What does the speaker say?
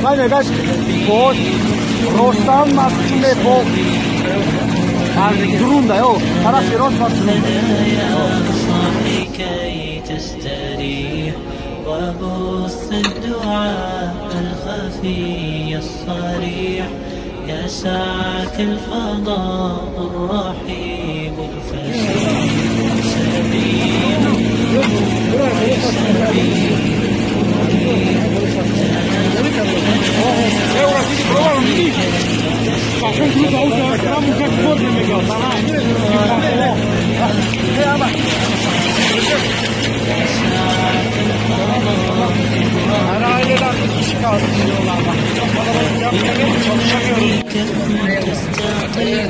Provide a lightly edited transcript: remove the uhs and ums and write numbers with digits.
Meine das Boot Rostam Matsume Boat درون ده اهو طرف راس كي تستريح وبث الدعاء الخفي الصريح يا ساعة الفضاء الرحيب الفسيح سبيل تستطيع